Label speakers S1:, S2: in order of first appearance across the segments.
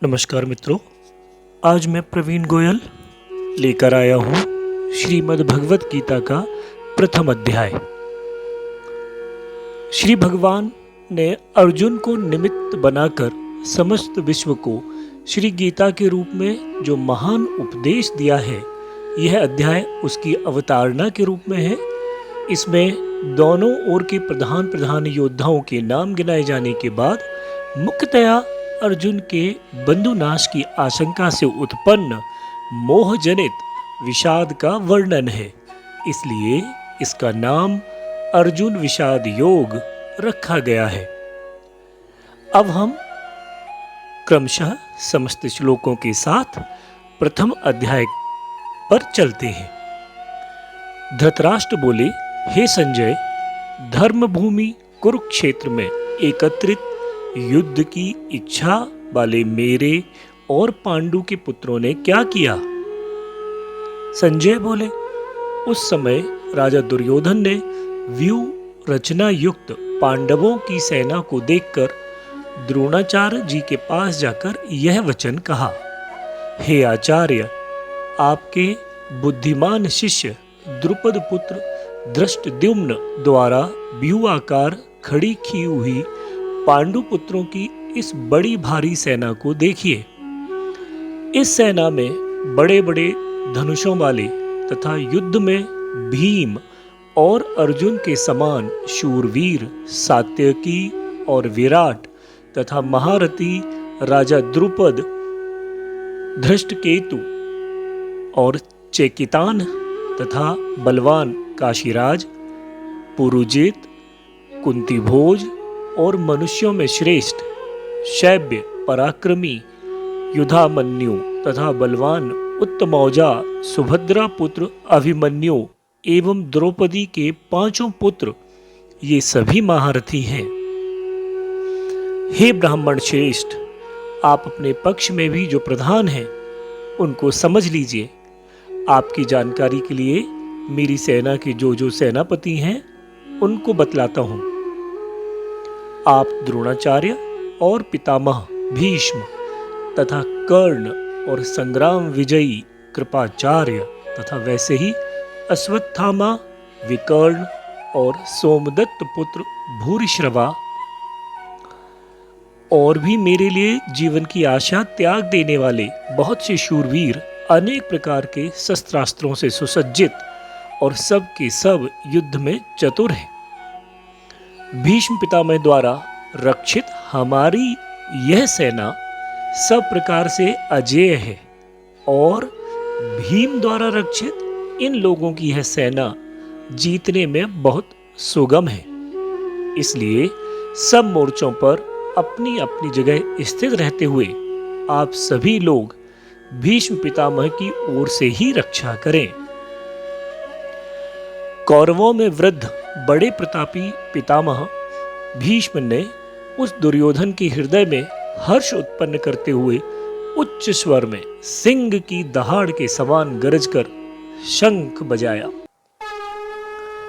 S1: नमस्कार मित्रों, आज मैं प्रवीण गोयल लेकर आया हूँ श्रीमद् भगवत गीता का प्रथम अध्याय। श्री भगवान ने अर्जुन को निमित्त बनाकर समस्त विश्व को श्री गीता के रूप में जो महान उपदेश दिया है, यह अध्याय उसकी अवतारणा के रूप में है। इसमें दोनों ओर के प्रधान योद्धाओं के नाम गिनाए जाने के बाद मुख्यतया अर्जुन के बंधुनाश की आशंका से उत्पन्न मोहजनित विषाद का वर्णन है। इसलिए इसका नाम अर्जुन विषाद योग रखा गया है। अब हम क्रमशः समस्त श्लोकों के साथ प्रथम अध्याय पर चलते हैं। धृतराष्ट्र बोले, हे संजय, धर्मभूमि कुरुक्षेत्र में एकत्रित युद्ध की इच्छा वाले मेरे और पांडु के पुत्रों ने क्या किया? संजय बोले, उस समय राजा दुर्योधन ने व्यूह रचना युक्त पांडवों की सेना को देखकर द्रोणाचार्य जी के पास जाकर यह वचन कहा, हे आचार्य, आपके बुद्धिमान शिष्य द्रुपद पुत्र धृष्टद्युम्न द्वारा व्यूहाकार खड़ी की हुई पांडु पुत्रों की इस बड़ी भारी सेना को देखिए। इस सेना में बड़े बड़े धनुषों वाले तथा युद्ध में भीम और अर्जुन के समान शूरवीर सात्यकी और विराट तथा महारथी राजा द्रुपद, धृष्टकेतु और चेकितान तथा बलवान काशीराज, पुरुजित, कुंतीभोज और मनुष्यों में श्रेष्ठ शैब्य पराक्रमी युधामन्यु तथा बलवान उत्तमौजा सुभद्रा पुत्र अभिमन्यु एवं द्रौपदी के पांचों पुत्र, ये सभी महारथी हैं। हे ब्राह्मण श्रेष्ठ, आप अपने पक्ष में भी जो प्रधान हैं उनको समझ लीजिए। आपकी जानकारी के लिए मेरी सेना के जो सेनापति हैं उनको बतलाता हूं। आप द्रोणाचार्य और पितामह भीष्म तथा कर्ण और संग्राम विजयी कृपाचार्य तथा वैसे ही अश्वत्थामा, विकर्ण और सोमदत्त पुत्र भूरिश्रवा और भी मेरे लिए जीवन की आशा त्याग देने वाले बहुत से शूरवीर अनेक प्रकार के शस्त्रास्त्रों से सुसज्जित और सब के सब युद्ध में चतुर हैं। भीष्म पितामह द्वारा रक्षित हमारी यह सेना सब प्रकार से अजेय है और भीम द्वारा रक्षित इन लोगों की यह सेना जीतने में बहुत सुगम है। इसलिए सब मोर्चों पर अपनी अपनी जगह स्थित रहते हुए आप सभी लोग भीष्म पितामह की ओर से ही रक्षा करें। कौरवों में वृद्ध बड़े प्रतापी पितामह भीष्म ने उस दुर्योधन के हृदय में हर्ष उत्पन्न करते हुए उच्च स्वर में सिंह की दहाड़ के समान गरजकर शंख बजाया।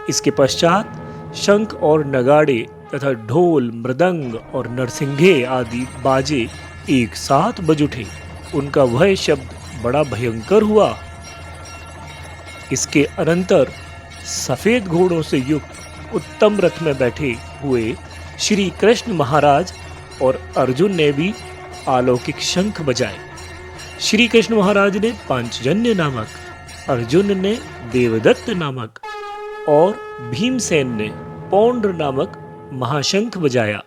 S1: इसके पश्चात शंख और नगाड़े तथा ढोल, मृदंग और नरसिंघे आदि बाजे एक साथ बज उठे। उनका वह शब्द बड़ा भयंकर हुआ। इसके अनंतर सफेद घोड़ों से युक्त उत्तम रथ में बैठे हुए श्री कृष्ण महाराज और अर्जुन ने भी अलौकिक शंख बजाए। श्री कृष्ण महाराज ने पांचजन्य नामक, अर्जुन ने देवदत्त नामक और भीमसेन ने पौंड्र नामक महाशंख बजाया।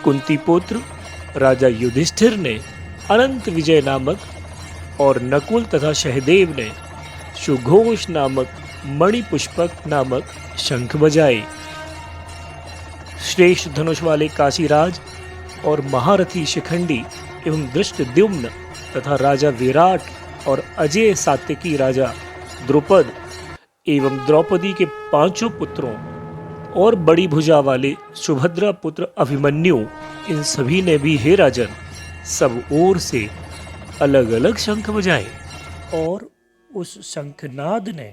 S1: कुंती पुत्र राजा युधिष्ठिर ने अनंत विजय नामक और नकुल तथा सहदेव ने सुघोष नामक मणिपुष्पक नामक शंख बजाए। श्रेष्ठ धनुष वाले काशीराज और महारथी शिखंडी एवं धृष्टद्युम्न तथा राजा विराट और अजय सात्यकी राजा द्रुपद एवं द्रौपदी के पांचों पुत्रों और बड़ी भुजा वाले सुभद्रा पुत्र अभिमन्यु, इन सभी ने भी हे राजन सब ओर से अलग अलग शंख बजाए और उस शंखनाद ने,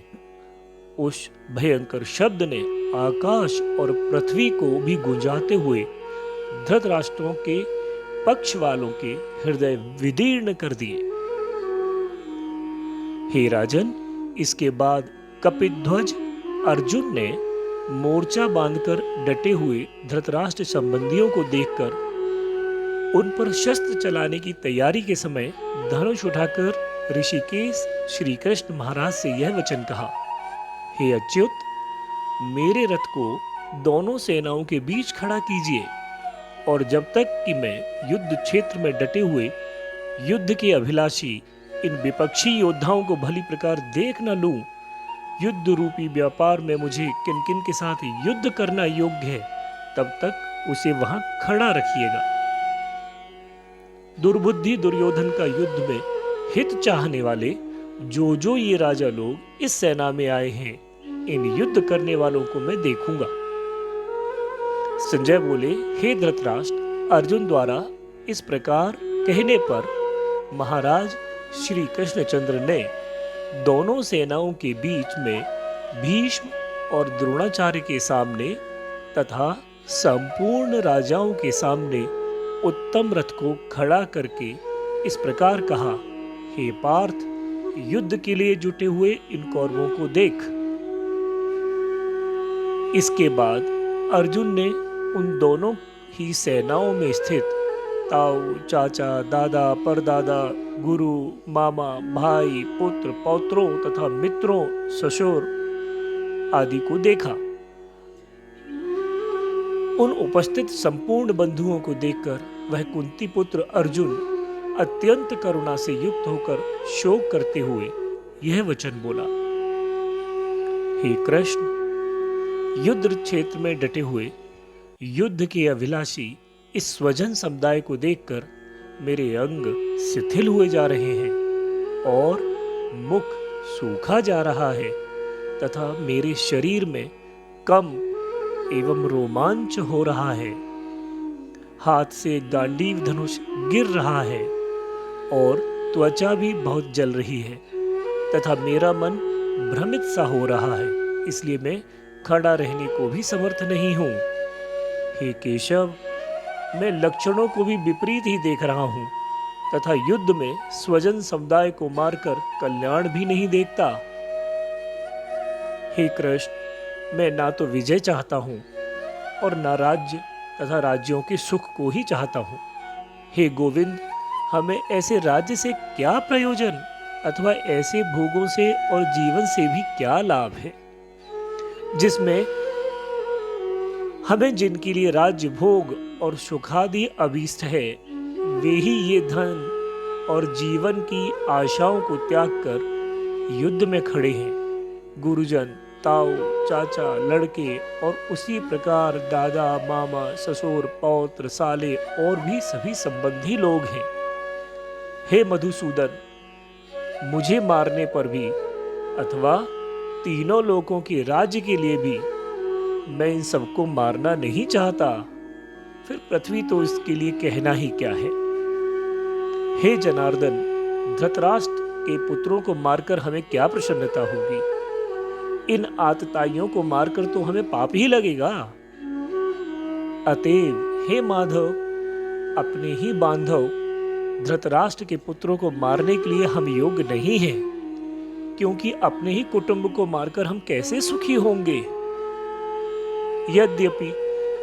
S1: उस भयंकर शब्द ने आकाश और पृथ्वी को भी गुंजाते हुए धृतराष्ट्रों के पक्ष वालों के हृदय विदीर्ण कर दिए। हे राजन, इसके बाद कपिध्वज अर्जुन ने मोर्चा बांधकर डटे हुए धृतराष्ट्र संबंधियों को देखकर उन पर शस्त्र चलाने की तैयारी के समय धनुष उठाकर ऋषिकेश श्री कृष्ण महाराज से यह वचन कहा, हे अच्युत, मेरे रथ को दोनों सेनाओं के बीच खड़ा कीजिए और जब तक कि मैं युद्ध क्षेत्र में डटे हुए युद्ध के अभिलाषी इन विपक्षी योद्धाओं को भली प्रकार देख न लूं, युद्ध रूपी व्यापार में मुझे किन किन के साथ युद्ध करना योग्य है, तब तक उसे वहां खड़ा रखिएगा। दुर्बुद्धि दुर्योधन का युद्ध में हित चाहने वाले जो ये राजा लोग इस सेना में आए हैं, इन युद्ध करने वालों को मैं देखूंगा। संजय बोले, हे धृतराष्ट्र, अर्जुन द्वारा इस प्रकार कहने पर महाराज श्री कृष्णचंद्र ने दोनों सेनाओं के बीच में भीष्म और द्रोणाचार्य के सामने तथा संपूर्ण राजाओं के सामने उत्तम रथ को खड़ा करके इस प्रकार कहा, हे पार्थ, युद्ध के लिए जुटे हुए इन कौरवों को देख। इसके बाद अर्जुन ने उन दोनों ही सेनाओं में स्थित ताऊ, चाचा, दादा, परदादा, गुरु, मामा, भाई, पुत्र, पौत्रों तथा मित्रों, ससुर आदि को देखा। उन उपस्थित संपूर्ण बंधुओं को देखकर वह कुंती पुत्र अर्जुन अत्यंत करुणा से युक्त होकर शोक करते हुए यह वचन बोला, हे कृष्ण, युद्ध क्षेत्र में डटे हुए युद्ध के अभिलाषी इस स्वजन समुदाय को देखकर मेरे अंग शिथिल हुए जा रहे हैं और मुख सूखा जा रहा है तथा मेरे शरीर में कम एवं रोमांच हो रहा है। हाथ से गांडीव धनुष गिर रहा है और त्वचा भी बहुत जल रही है तथा मेरा मन भ्रमित सा हो रहा है, इसलिए मैं खड़ा रहने को भी समर्थ नहीं हूं। हे केशव, मैं लक्षणों को भी विपरीत ही देख रहा हूं तथा युद्ध में स्वजन समुदाय को मारकर कल्याण भी नहीं देखता। हे कृष्ण, मैं ना तो विजय चाहता हूं और ना राज्य तथा राज्यों के सुख को ही चाहता हूं। हे गोविंद, हमें ऐसे राज्य से क्या प्रयोजन अथवा ऐसे भोगों से और जीवन से भी क्या लाभ है जिसमें हमें जिनके लिए राज्य भोग और सुखादि अभीष्ट है, वे ही ये धन और जीवन की आशाओं को त्याग कर युद्ध में खड़े हैं। गुरुजन, ताऊ, चाचा, लड़के और उसी प्रकार दादा, मामा, ससुर, पौत्र, साले और भी सभी संबंधी लोग हैं। हे मधुसूदन, मुझे मारने पर भी अथवा तीनों लोगों के राज्य के लिए भी मैं इन सबको मारना नहीं चाहता, फिर पृथ्वी तो इसके लिए कहना ही क्या है। हे जनार्दन, धृतराष्ट्र के पुत्रों को मारकर हमें क्या प्रसन्नता होगी? इन आतताइयों को मारकर तो हमें पाप ही लगेगा। अतएव हे माधव, अपने ही बांधव धृतराष्ट्र के पुत्रों को मारने के लिए हम योग्य नहीं हैं, क्योंकि अपने ही कुटुंब को मारकर हम कैसे सुखी होंगे। यद्यपि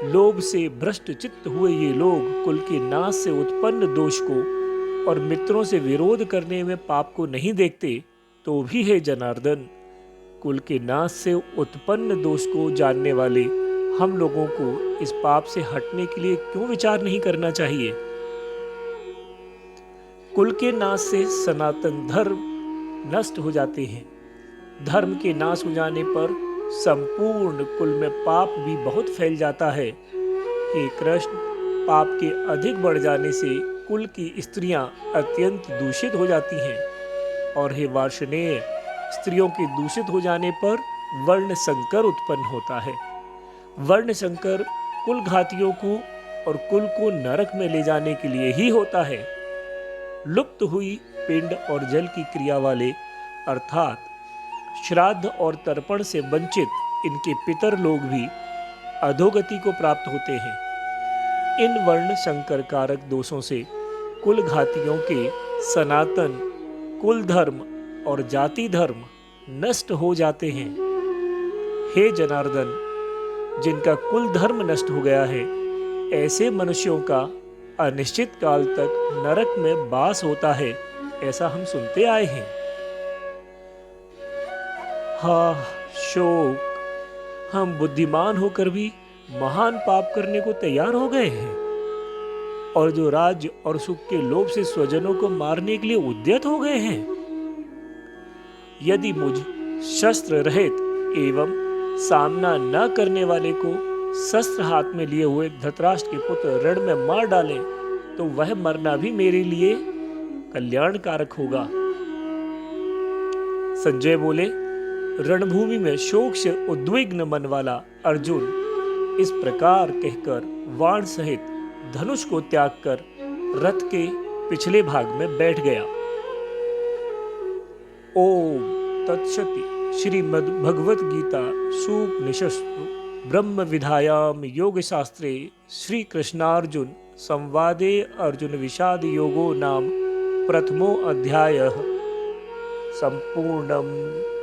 S1: लोभ से भ्रष्ट चित्त हुए ये लोग कुल के नाश से उत्पन्न दोष को और मित्रों से विरोध करने में पाप को नहीं देखते, तो भी हे जनार्दन, कुल के नाश से उत्पन्न दोष को जानने वाले हम लोगों को इस पाप से हटने के लिए क्यों विचार नहीं करना चाहिए। कुल के नाश से सनातन धर्म नष्ट हो जाते हैं। धर्म के नाश हो जाने पर संपूर्ण कुल में पाप भी बहुत फैल जाता है। हे कृष्ण, पाप के अधिक बढ़ जाने से कुल की स्त्रियां अत्यंत दूषित हो जाती हैं और हे वार्ष्णेय, स्त्रियों के दूषित हो जाने पर वर्ण संकर उत्पन्न होता है। वर्ण संकर कुल घातियों को और कुल को नरक में ले जाने के लिए ही होता है। लुप्त हुई पिंड और जल की क्रिया वाले अर्थात श्राद्ध और तर्पण से वंचित इनके पितर लोग भी अधोगति को प्राप्त होते हैं। इन वर्ण संकर कारक दोषों से कुल घातियों के सनातन कुल धर्म और जाति धर्म नष्ट हो जाते हैं। हे जनार्दन, जिनका कुल धर्म नष्ट हो गया है, ऐसे मनुष्यों का अनिश्चित काल तक नरक में वास होता है, ऐसा हम सुनते आए हैं। हा शोक, हम बुद्धिमान होकर भी महान पाप करने को तैयार हो गए हैं और जो राज्य और सुख के लोभ से स्वजनों को मारने के लिए उद्यत हो गए हैं। यदि मुझ शस्त्र रहित एवं सामना न करने वाले को शस्त्र हाथ में लिए हुए धृतराष्ट्र के पुत्र रण में मार डालें, तो वह मरना भी मेरे लिए कल्याणकारक होगा। संजय बोले, रणभूमि में शोक से उद्विग्न मन वाला अर्जुन इस प्रकार कहकर वाण सहित धनुष को त्याग कर रथ के पिछले भाग में बैठ गया। ओम तत्सति। श्रीमद् भगवत गीता सूपनिषत्सु ब्रह्म विधायाम योग शास्त्रे श्री कृष्णार्जुन संवादे अर्जुन विषाद योगो नाम प्रथमो अध्यायः संपूर्णम्।